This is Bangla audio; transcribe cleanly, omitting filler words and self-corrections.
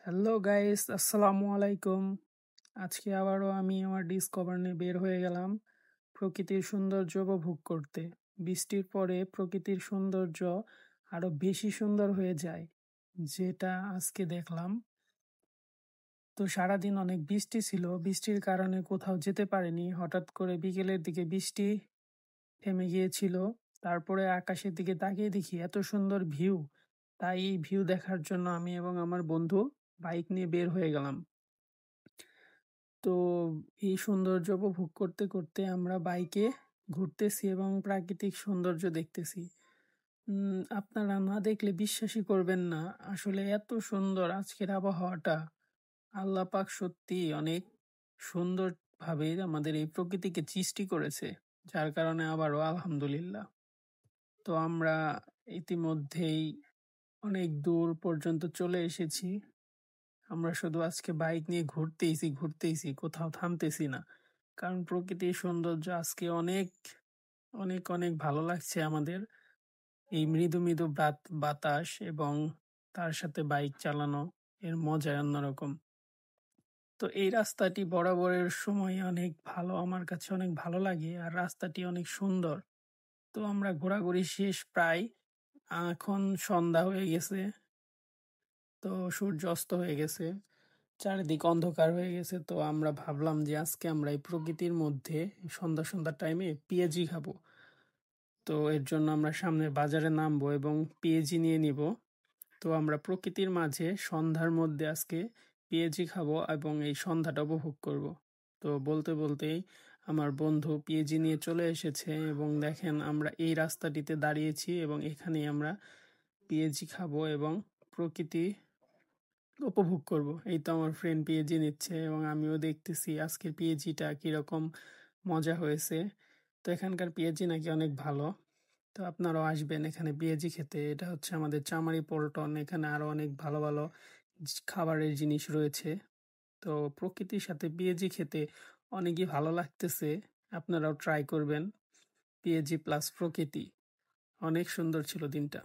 হ্যালো গাইস, আসসালামু আলাইকুম। আজকে আবারও আমি আমার ডিসকভার নিয়ে বের হয়ে গেলাম প্রকৃতির সৌন্দর্য উপভোগ করতে। বৃষ্টির পরে প্রকৃতির সৌন্দর্য আরো বেশি সুন্দর হয়ে যায়, যেটা আজকে দেখলাম। তো সারাদিন অনেক বৃষ্টি ছিল, বৃষ্টির কারণে কোথাও যেতে পারিনি। হঠাৎ করে বিকেলের দিকে বৃষ্টি থেমে গিয়েছিল। তারপরে আকাশের দিকে তাকিয়ে দেখি এত সুন্দর ভিউ। তাই এই ভিউ দেখার জন্য আমি এবং আমার বন্ধু বাইক নিয়ে বের হয়ে গেলাম। তো এই সৌন্দর্য উপভোগ করতে করতে আমরা বাইকে ঘুরতেছি এবং প্রাকৃতিক সৌন্দর্য দেখতেছি। আপনারা না দেখলে বিশ্বাসই করবেন না, আসলে এত সুন্দর আজকের আবহাওয়াটা। আল্লাহ পাক সত্যি অনেক সুন্দরভাবে আমাদের এই প্রকৃতিকে সৃষ্টি করেছে, যার কারণে আবারও আলহামদুলিল্লাহ। তো আমরা ইতিমধ্যেই অনেক দূর পর্যন্ত চলে এসেছি। আমরা শুধু আজকে বাইক নিয়ে ঘুরতেইছি, কোথাও থামতেছি না। কারণ প্রকৃতির সৌন্দর্য আজকে অনেক অনেক অনেক ভালো লাগছে আমাদের। এই মৃদু মৃদু বাতাস এবং তার সাথে বাইক চালানো, এর মজাই অন্যরকম। তো এই রাস্তাটি বরাবরের সময় অনেক ভালো, আমার কাছে অনেক ভালো লাগে, আর রাস্তাটি অনেক সুন্দর। তো আমরা ঘোরাঘুরি শেষ প্রায়, এখন সন্ধ্যা হয়ে গেছে। তো সূর্য অস্ত হয়ে গেছে, চারিদিক অন্ধকার হয়ে গেছে। তো আমরা ভাবলাম যে আজকে আমরা এই প্রকৃতির মধ্যে সন্ধ্যা সন্ধ্যা টাইমে পেঁয়াজি খাবো। তো এর জন্য আমরা সামনের বাজারে নামবো এবং পেঁয়াজি নিয়ে নিব। তো আমরা প্রকৃতির মাঝে সন্ধ্যার মধ্যে আজকে পেঁয়াজি খাবো এবং এই সন্ধ্যাটা উপভোগ করব। তো বলতে বলতেই আমার বন্ধু পেঁয়াজি নিয়ে চলে এসেছে এবং দেখেন আমরা এই রাস্তাটিতে দাঁড়িয়েছি এবং এখানেই আমরা পেঁয়াজি খাবো এবং প্রকৃতি উপভোগ করব। এই তো আমার ফ্রেন্ড পিএজি নিচ্ছে এবং আমিও দেখতেছি আজকের পিএজিটা কিরকম মজা হয়েছে। তো এখানকার পিএজি নাকি অনেক ভালো। তো আপনারাও আসবেন এখানে পিএজি খেতে। এটা হচ্ছে আমাদের চামারি পল্টন, এখানে আরো অনেক ভালো ভালো খাবারের জিনিস রয়েছে। তো প্রকৃতির সাথে পিএজি খেতে অনেকই ভালো লাগতেছে। আপনারাও ট্রাই করবেন। পিএজি প্লাস প্রকৃতি, অনেক সুন্দর ছিল দিনটা।